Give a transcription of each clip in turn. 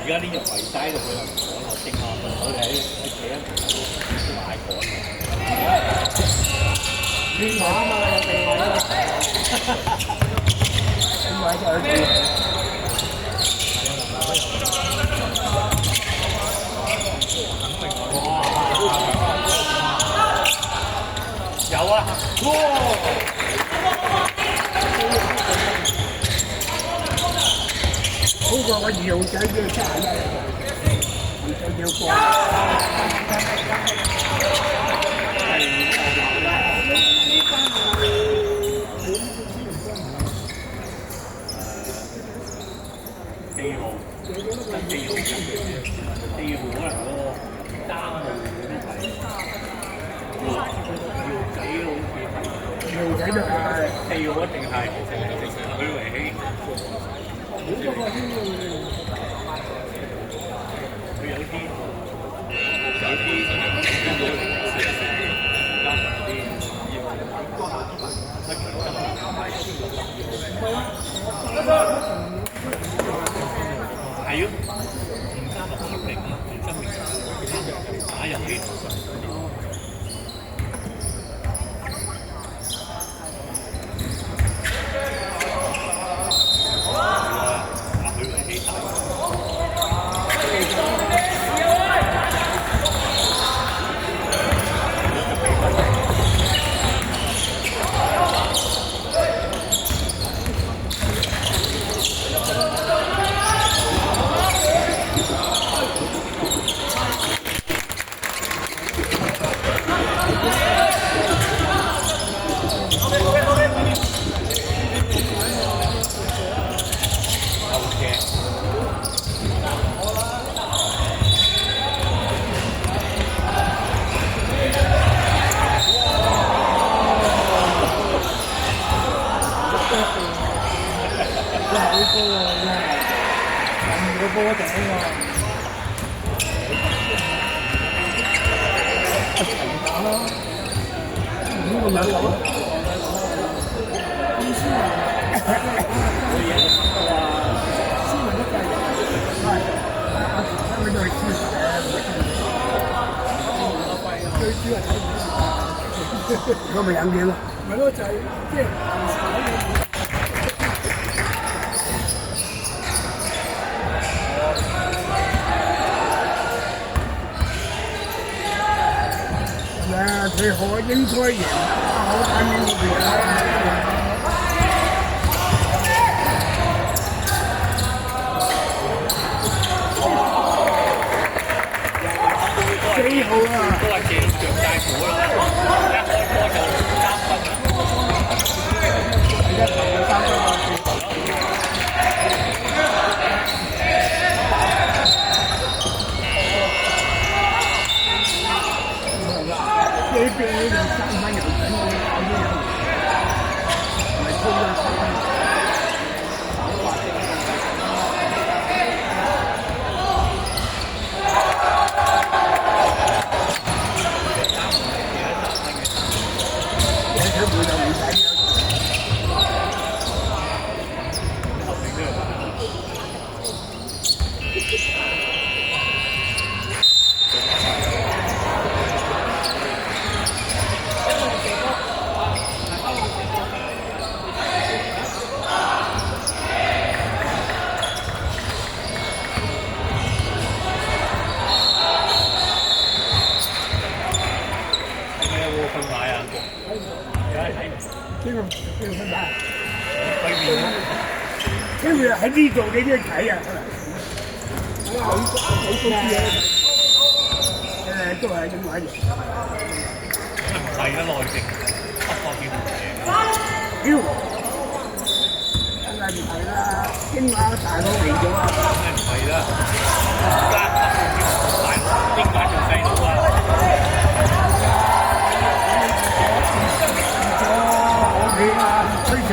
而家呢隻圍仔度佢又唔講又升下，我哋喺企喺門口賣廣嘅。亂話啊嘛，有地位啊！點解就係有啊！哇！好過我搖仔嘅真係，唔使搖過。四號，真四號人，四號可能嗰個3號嗰啲係，搖仔好似係，搖仔就係4號一定係，佢為起。佢有啲係咯，唔加落協力啊，真係打入去。我咪飲嘢咯，咪咯就係即係佢可應該贏，好睇呢邊啦。幾好啊！都係正着大火啦，一開波就3分。一球就3分啊！呢邊呢就3分又緊要，搞啲嘢，咪衝咗3分。做你啲睇啊！好高啲啊！都係咁玩嘅。唔係啦，內地北方叫妖，梗係唔係啦？英華大佬嚟咗啊！梗係唔係啦？而家北方叫大佬，英華做細佬啊！我哋啊，吹水。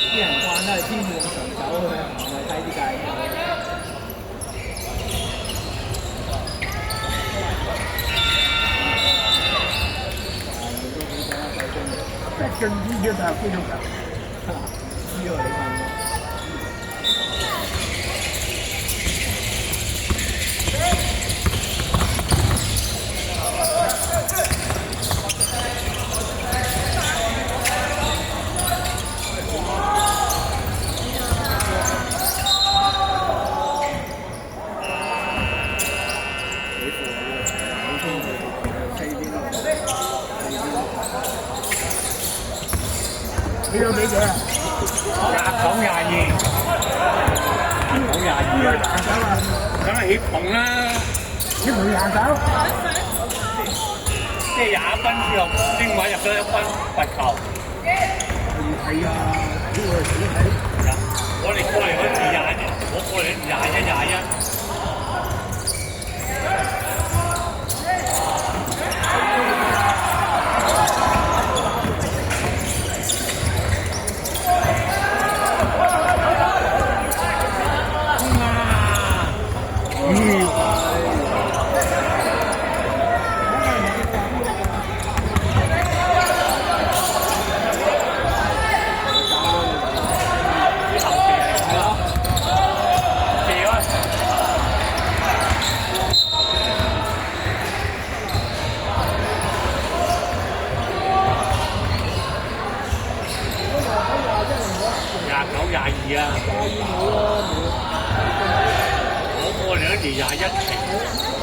啲人慣都係天往上走嘅，唔係睇啲界。進啲嘅就係邊度㗎？知喎你問我。你有幾多啊？29、22，29、22啊！梗係起捧啦！起捧29，即係21分之後，英華入咗1分罰球。係啊，呢個係點睇？我哋過嚟嗰時21，我過嚟21。21期。